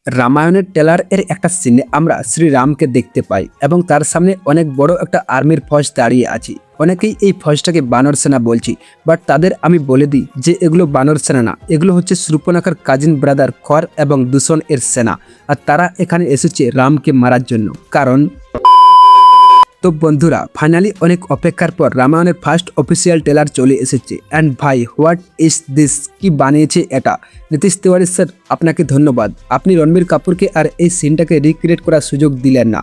রামায়ণের ট্রেলার এর একটা সিনে আমরা শ্রীরামকে দেখতে পাই এবং তার সামনে অনেক বড় একটা আর্মির ফৌজ দাঁড়িয়ে আছে। অনেকেই এই ফৌজটাকে বানর সেনা বলছি, বাট তাদের আমি বলে দিই যে এগুলো বানর সেনা না, এগুলো হচ্ছে শূর্পণখার কাজিন ব্রাদার খর এবং দূষণ এর সেনা। আর তারা এখানে এসেছে রামকে মারার জন্য। কারণ তো বন্ধুরা, ফাইনালি অনেক অপেক্ষার পর রামায়ণের ফার্স্ট অফিসিয়াল ট্রেলার চলে এসেছে। অ্যান্ড ভাই, হোয়াট ইজ দিস? কি বানিয়েছে এটা? নীতিশ তিওয়ারি স্যার, আপনাকে ধন্যবাদ। আপনি রণবীর কাপুরকে আর এই সিনটাকে রিক্রিয়েট করার সুযোগ দিলেন না।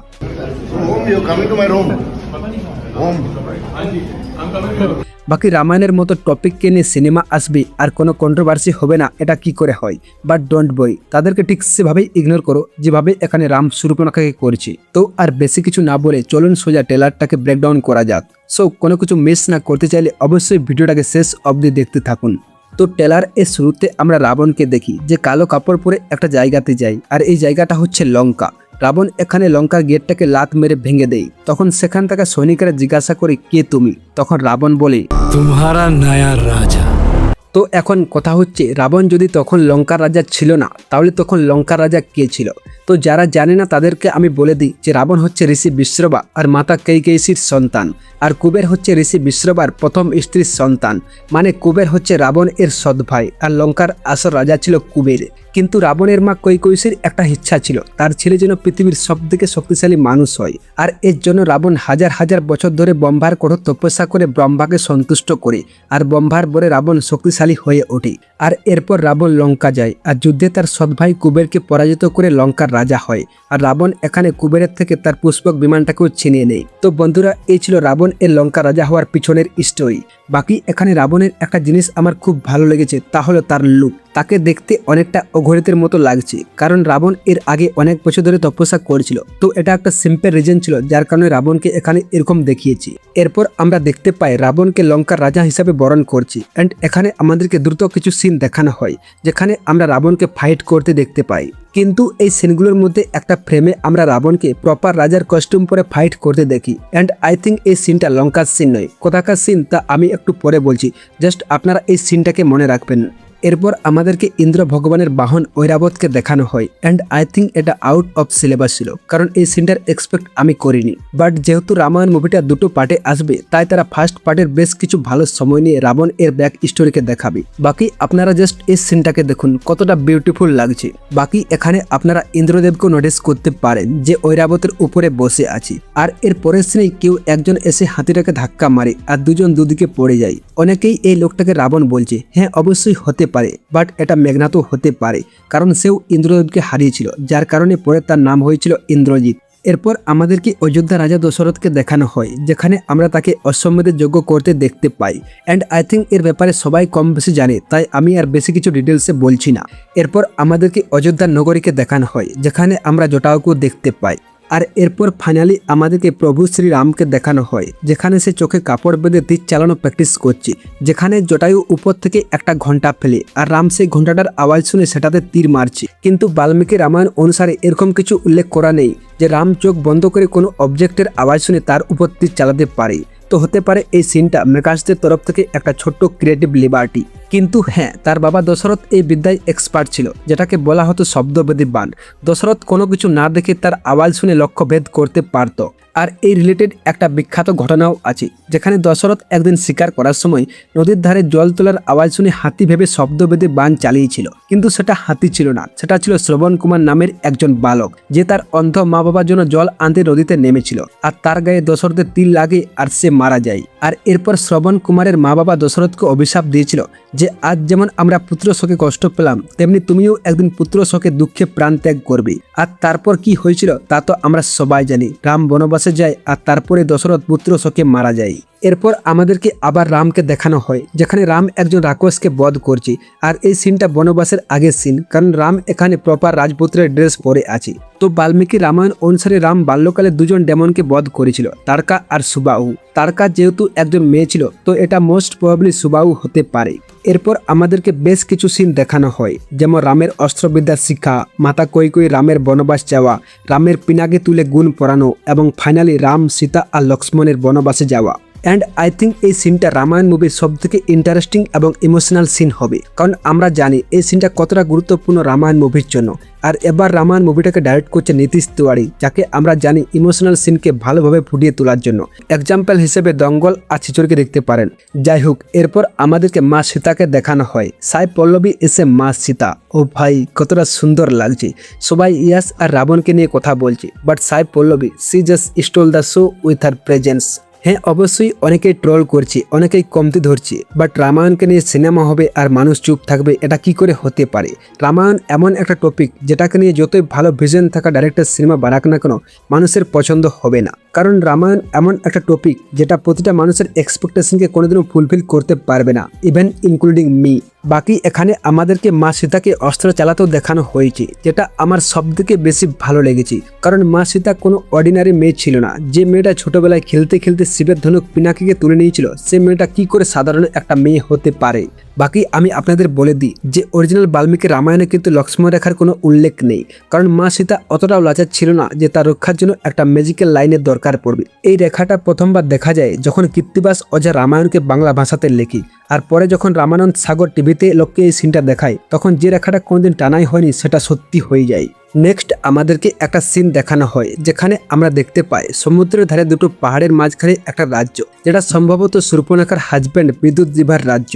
বাকি রামায়ণের মতো টপিককে নিয়ে সিনেমা আসবে আর কোনো কন্ট্রোভার্সি হবে না, এটা কি করে হয়? বাট ডোন্ট বই, তাদেরকে ঠিক সেভাবেই ইগনোর করো যেভাবে এখানে রাম শূর্পণখাকে করেছে। তো আর বেশি কিছু না বলে চলুন সোজা ট্রেলারটাকে ব্রেকডাউন করা যাক। সো কোনো কিছু মিস না করতে চাইলে অবশ্যই ভিডিওটাকে শেষ অবধি দেখতে থাকুন। তো ট্রেলার এর শুরুতে আমরা রাবণকে দেখি যে কালো কাপড় পরে একটা জায়গাতে যায়, আর এই জায়গাটা হচ্ছে লঙ্কা। রাবণ এখানে লঙ্কার গেটটাকে লাত মেরে ভেঙে দেয়। তখন সেখান থেকে সৈনিকেরা জিজ্ঞাসা করে, কে তুমি? তখন রাবণ বলে, तुम्हारा नया राजा। তো এখন কথা হচ্ছে, রাবণ যদি তখন লঙ্কার রাজা ছিল না, তাহলে তখন লঙ্কার রাজা কে ছিল? তো যারা জানে না তাদেরকে আমি বলে দিই যে রাবণ হচ্ছে ঋষি বিশ্ববা আর মাতা কৈকেয়ীর সন্তান, আর কুবের হচ্ছে ঋষি বিশ্ববার প্রথম স্ত্রীর সন্তান। মানে কুবের হচ্ছে রাবণ এর সৎ ভাই, আর লঙ্কার আসল রাজা ছিল কুবের। কিন্তু রাবণের মা কৈকেয়ীর একটা ইচ্ছা ছিল, তার ছেলে যেন পৃথিবীর সবথেকে শক্তিশালী মানুষ হয়। আর এর জন্য রাবণ হাজার হাজার বছর ধরে ব্রহ্মার কঠোর তপস্যা করে ব্রহ্মাকে সন্তুষ্ট করে, আর ব্রহ্মার বরে রাবণ শক্তিশালী হয়ে ওঠে। আর এরপর রাবণ লঙ্কা যায় আর যুদ্ধে তার সৎ ভাই কুবেরকে পরাজিত করে লঙ্কার রাজা হয়। আর রাবণ এখানে কুবেরের থেকে তার পুষ্পক বিমানটাকেও ছিনিয়ে নেয়। তো বন্ধুরা, এই ছিল রাবণ এর লঙ্কা রাজা হওয়ার পিছনের স্টোরি। বাকি এখানে রাবণের একটা জিনিস আমার খুব ভালো লেগেছে, তা হলো তার লুক। তাকে দেখতে অনেকটা অঘোরিতের মতো লাগছে, কারণ রাবণ এর আগে অনেক বছর ধরে তপস্যা করেছিল। তো এটা একটা সিম্পল রিজন ছিল যার কারণে রাবণকে এখানে এরকম দেখিয়েছি। এরপর আমরা দেখতে পাই রাবণকে লঙ্কার রাজা হিসাবে বরণ করছি। অ্যান্ড এখানে আমাদেরকে দ্রুত কিছু সিন দেখানো হয় যেখানে আমরা রাবণকে ফাইট করতে দেখতে পাই। কিন্তু এই সিনগুলোর মধ্যে একটা ফ্রেমে আমরা রাবণকে প্রপার রাজার কস্টিউম পরে ফাইট করতে দেখি। অ্যান্ড আই থিঙ্ক এই সিনটা লঙ্কার সিন নয়, কোথাকার সিন তা আমি একটু পরে বলছি, জাস্ট আপনারা এই সিনটাকে মনে রাখবেন। এরপর আমাদেরকে ইন্দ্র ভগবানের বাহন ঐরাবতকে দেখানো হয়। অ্যান্ড আই থিঙ্ক এটা আউট অফ সিলেবাস ছিল, কারণ এই সিনটার এক্সপেক্ট আমি করিনি। বাট যেহেতু রামায়ণ মুভিটা দুটো পার্টে আসবে, তাই তারা ফার্স্ট পার্টের বেশ কিছু ভালো সময় নিয়ে রাবণ এর ব্যাক স্টোরিকে দেখাবে। বাকি আপনারা জাস্ট এই সিনটাকে দেখুন, কতটা বিউটিফুল লাগছে। বাকি এখানে আপনারা ইন্দ্রদেবকেও নোটিস করতে পারেন যে ঐরাবতের উপরে বসে আছে। আর এর পরের সিনেই কেউ একজন এসে হাতিটাকে ধাক্কা মারে আর দুজন দুদিকে পড়ে যায়। অনেকেই এই লোকটাকে রাবণ বলছে। হ্যাঁ, অবশ্যই হতে পারে, বাট এটা মেঘনাথও হতে পারে, কারণ সেও ইন্দ্রদেবকে হারিয়েছিল, যার কারণে পরে তার নাম হয়েছিল ইন্দ্রজিৎ। এরপর আমাদেরকে অযোধ্যা রাজা দশরথকে দেখানো হয়, যেখানে আমরা তাকে অশ্বমেধের যজ্ঞ করতে দেখতে পাই। অ্যান্ড আই থিঙ্ক এর ব্যাপারে সবাই কম বেশি জানে, তাই আমি আর বেশি কিছু ডিটেলসে বলছি না। এরপর আমাদেরকে অযোধ্যার নগরীকে দেখানো হয়, যেখানে আমরা জটাউকেও দেখতে পাই। আর এরপর ফাইনালি আমাদেরকে প্রভু শ্রীরামকে দেখানো হয়, যেখানে সে চোখে কাপড় বেঁধে তীর চালানো প্র্যাকটিস করছে। যেখানে জটায়ু উপর থেকে একটা ঘন্টা ফেলে, আর রাম সেই ঘন্টাটার আওয়াজ শুনে সেটাতে তীর মারছে। কিন্তু বাল্মীকি রামায়ণ অনুসারে এরকম কিছু উল্লেখ করা নেই যে রাম চোখ বন্ধ করে কোনো অবজেক্টের আওয়াজ শুনে তার উপর তীর চালাতে পারে। তো হতে পারে এই সিনটা মেকার্সদের তরফ থেকে একটা ছোট্ট ক্রিয়েটিভ লিবার্টি। কিন্তু হ্যাঁ, তার বাবা দশরথ এই বিদ্যায় এক্সপার্ট ছিল, যেটাকে বলা হতো শব্দভেদী বাণ। দশরথ কোনো কিছু না দেখে তার আওয়াজ শুনে লক্ষ্য ভেদ করতে পারত। আর এই রিলেটেড একটা বিখ্যাত ঘটনাও আছে, যেখানে দশরথ একদিন শিকার করার সময় নদীর ধারে জল তোলার আওয়াজ শুনে হাতি ভেবে শব্দভেদী বাণ চালিয়েছিল। কিন্তু সেটা হাতি ছিল না, সেটা ছিল শ্রবণ কুমার নামের একজন বালক, যে তার অন্ধ মা বাবার জন্য জল আনতে নদীতে নেমেছিল। আর তার গায়ে দশরথের তীর লাগে আর সে মারা যায়। আর এরপর শ্রবণ কুমারের মা বাবা দশরথকে অভিশাপ দিয়েছিল যে আজ যেমন আমরা পুত্র শোকে কষ্ট পেলাম, তেমনি তুমিও একদিন পুত্র শোকে দুঃখে প্রাণ ত্যাগ করবে। আর তারপর কি হয়েছিল তা তো আমরা সবাই জানি। রাম বনবাসে যায় আর তারপরে দশরথ পুত্র শোকে মারা যায়। এরপর আমাদেরকে আবার রামকে দেখানো হয়, যেখানে রাম একজন রাক্ষসকে বধ করছে। আর এই সিনটা বনবাসের আগের সিন, কারণ রাম এখানে প্রপার রাজপুত্রের ড্রেস পরে আছে। তো বাল্মীকি রামায়ণ অনুসারে রাম বাল্যকালে দুজন ডেমনকে বধ করেছিল, তারকা আর সুবাহু। তারকা যেহেতু একজন মেয়ে ছিল, তো এটা মোস্ট প্রবাবলি সুবাহু হতে পারে। এরপর আমাদেরকে বেশ কিছু সিন দেখানো হয়, যেমন রামের অস্ত্রবিদ্যা শিক্ষা, মাতা কৈকেয়ী রামের বনবাস যাওয়া, রামের পিনাকে তুলে গুণ পরানো, এবং ফাইনালি রাম, সীতা আর লক্ষ্মণের বনবাসে যাওয়া। অ্যান্ড আই থিঙ্ক এই সিনটা রামায়ণ মুভির সব থেকে ইন্টারেস্টিং এবং ইমোশনাল সিন হবে, কারণ আমরা জানি এই সিনটা কতটা গুরুত্বপূর্ণ রামায়ণ মুভির জন্য। আর এবার রামায়ণ মুভিটাকে ডাইরেক্ট করছে নীতিশ তিওয়ারি, যাকে আমরা জানি ইমোশনাল সিনকে ভালোভাবে ফুটিয়ে তোলার জন্য। এক্সাম্পল হিসেবে দঙ্গল আর ছিচড়কে দেখতে পারেন। যাই হোক, এরপর আমাদেরকে মা সীতাকে দেখানো হয়। সাই পল্লবী এসে মা সীতা, ও ভাই কতটা সুন্দর লাগছে। সবাই ইয়াস আর রাবণকে নিয়ে কথা বলছে, but Sai Pallavi she just stole the show with her presence. হ্যাঁ, অবশ্যই অনেকেই ট্রোল করছে, অনেকেই কমতি ধরছে, বাট রামায়ণকে নিয়ে সিনেমা হবে আর মানুষ চুপ থাকবে, এটা কি করে হতে পারে? রামায়ণ এমন একটা টপিক যেটাকে নিয়ে যতই ভালো ভিশন থাকা ডাইরেক্টর সিনেমা বানাক না কেন, মানুষের পছন্দ হবে না। কারণ রামায়ণ এমন একটা টপিক যেটা প্রতিটা মানুষের এক্সপেকটেশনকে কোনোদিনও ফুলফিল করতে পারবে না, ইভেন ইনক্লুডিং মি। বাকি এখানে আমাদেরকে মা সীতাকে অস্ত্র চালাতেও দেখানো হয়েছে, যেটা আমার সবথেকে বেশি ভালো লেগেছে। কারণ মা সীতা কোনো অর্ডিনারি মেয়ে ছিল না। যে মেয়েটা ছোটবেলায় খেলতে খেলতে শিবের ধনুক পিনাকিকে তুলে নিয়েছিল, সে মেয়েটা কি করে সাধারণ একটা মেয়ে হতে পারে? বাকি আমি আপনাদের বলে দিই যে অরিজিনাল বাল্মীকি রামায়ণে কিন্তু লক্ষ্মণ রেখার কোনো উল্লেখ নেই, কারণ মা সীতা অতটাও লাচার ছিল না যে তার রক্ষার জন্য একটা ম্যাজিক্যাল লাইনের দরকার পড়বে। এই রেখাটা প্রথমবার দেখা যায় যখন কৃত্তিবাস ওঝা রামায়ণকে বাংলা ভাষাতে লেখি, আর পরে যখন রামানন্দ সাগর টিভিতে লোককে এই সিনটা দেখায়, তখন যে রেখাটা কোনোদিন টানাই হয়নি সেটা সত্যি হয়ে যায়। নেক্সট আমাদেরকে একটা সিন দেখানো হয় যেখানে আমরা দেখতে পাই সমুদ্রের ধারে দুটো পাহাড়ের মাঝখানে একটা রাজ্য, যেটা সম্ভবত শূর্পণখার হাজব্যান্ড বিদ্যুৎজিভার রাজ্য।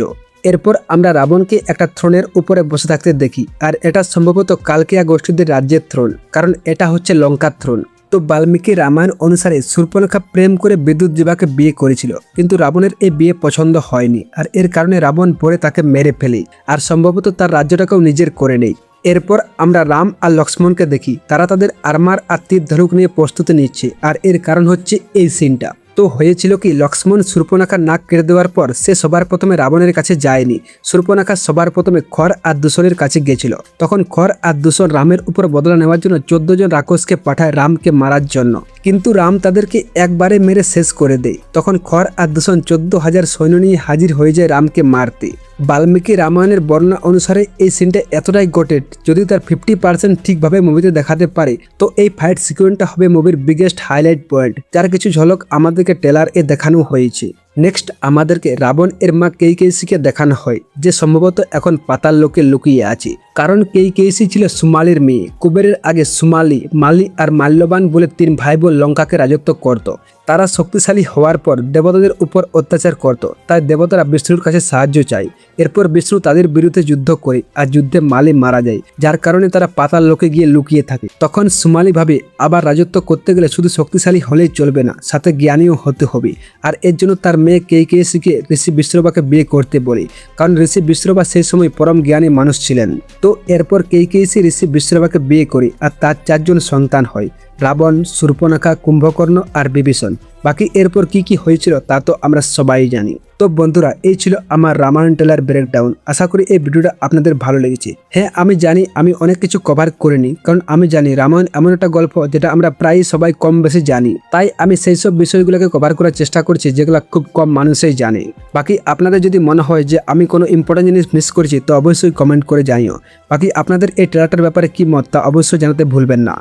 এরপর আমরা রাবণকে একটা থ্রোনের উপরে বসে থাকতে দেখি, আর এটা সম্ভবত কালকেয়া গোষ্ঠীদের রাজ্যের থ্রোন, কারণ এটা হচ্ছে লঙ্কার থ্রোন। তো বাল্মীকি রামায়ণ অনুসারে শূর্পণখা প্রেম করে বিদ্যুৎজিভাকে বিয়ে করেছিল, কিন্তু রাবণের এই বিয়ে পছন্দ হয়নি, আর এর কারণে রাবণ পরে তাকে মেরে ফেলে, আর সম্ভবত তার রাজ্যটাকেও নিজের করে নেয়। এরপর আমরা রাম আর লক্ষ্মণকে দেখি, তারা তাদের আর্মার আর তীর ধনুক নিয়ে প্রস্তুতি নিচ্ছে, আর এর কারণ হচ্ছে এই সিনটা। তো হয়েছিল কি, লক্ষ্মণ শূর্পণখার নাক কেটে দেওয়ার পর সে সবার প্রথমে রাবণের কাছে যায়নি, শূর্পণখা সবার প্রথমে খর আর দূষণের কাছে গেছিল। তখন খর আর দূষণ রামের উপর বদলা নেওয়ার জন্য 14 জন রাক্ষসকে পাঠায় রামকে মারার জন্য, কিন্তু রাম তাদেরকে একবারে মেরে শেষ করে দেয়। তখন খর আর দূষণ 14,000 সৈন্য নিয়ে হাজির হয়ে যায় রামকে মারতে। বাল্মীকি রামায়ণের বর্ণনা অনুসারে এই সিনটা এতটাই গোটেড, যদি তার 50% ঠিকভাবে মুভিতে দেখাতে পারে, তো এই ফাইট সিকোয়েন্সটা হবে মুভির বিগেস্ট হাইলাইট পয়েন্ট, যার কিছু ঝলক আমাদেরকে ট্রেলার এ দেখানো হয়েছে। নেক্সট আমাদেরকে রাবণ এর মা কেইকেয়ীকে দেখানো হয়, যে সম্ভবত এখন পাতাল লোকে লুকিয়ে আছে। কারণ কেইকেয়ী ছিল সুমালির মেয়ে। কুবেরের আগে সুমালি, মালি আর মাল্যবান বলে 3 ভাই বোন লঙ্কাকে রাজত্ব করত। তারা শক্তিশালী হওয়ার পর দেবতাদের উপর অত্যাচার করত, তাই দেবতারা বিষ্ণুর কাছে সাহায্য চায়। এরপর বিষ্ণু তাদের বিরুদ্ধে যুদ্ধ করে, আর যুদ্ধে মালি মারা যায়, যার কারণে তারা পাতাল লোকে গিয়ে লুকিয়ে থাকে। তখন সুমালি ভাবে আবার রাজত্ব করতে গেলে শুধু শক্তিশালী হলেই চলবে না, সাথে জ্ঞানীও হতে হবে, আর এর জন্য তার মেয়ে কেইকেয়ীকে ঋষি বিশ্বরূপাকে বিয়ে করতে বলে, কারণ ঋষি বিশ্বরূপা সেই সময় পরম জ্ঞানী মানুষ ছিলেন। তো এরপর কেইকেয়ী ঋষি বিশ্বরূপাকে বিয়ে করে, আর তার 4 জন সন্তান হয়, রাবণ, শূর্পণখা, কুম্ভকর্ণ আর বিভীষণ। বাকি এরপর কি কি হয়েছিল তা তো আমরা সবাই জানি। তো বন্ধুরা, এই ছিল আমার রামায়ণ ট্রেলার ব্রেকডাউন। আশা করি এই ভিডিওটা আপনাদের ভালো লেগেছে। হ্যাঁ, আমি জানি আমি অনেক কিছু কভার করিনি, কারণ আমি জানি রামায়ণ এমন একটা গল্প যেটা আমরা প্রায় সবাই কম বেশি জানি, তাই আমি সেই সব বিষয়গুলোকে কভার করার চেষ্টা করছি যেগুলো খুব কম মানুষই জানে। বাকি আপনাদের যদি মনে হয় যে আমি কোনো ইম্পর্টেন্ট জিনিস মিস করেছি, তো অবশ্যই কমেন্ট করে জানিও। বাকি আপনাদের এই ট্রেলারটার ব্যাপারে কি মত তা অবশ্যই জানাতে ভুলবেন না।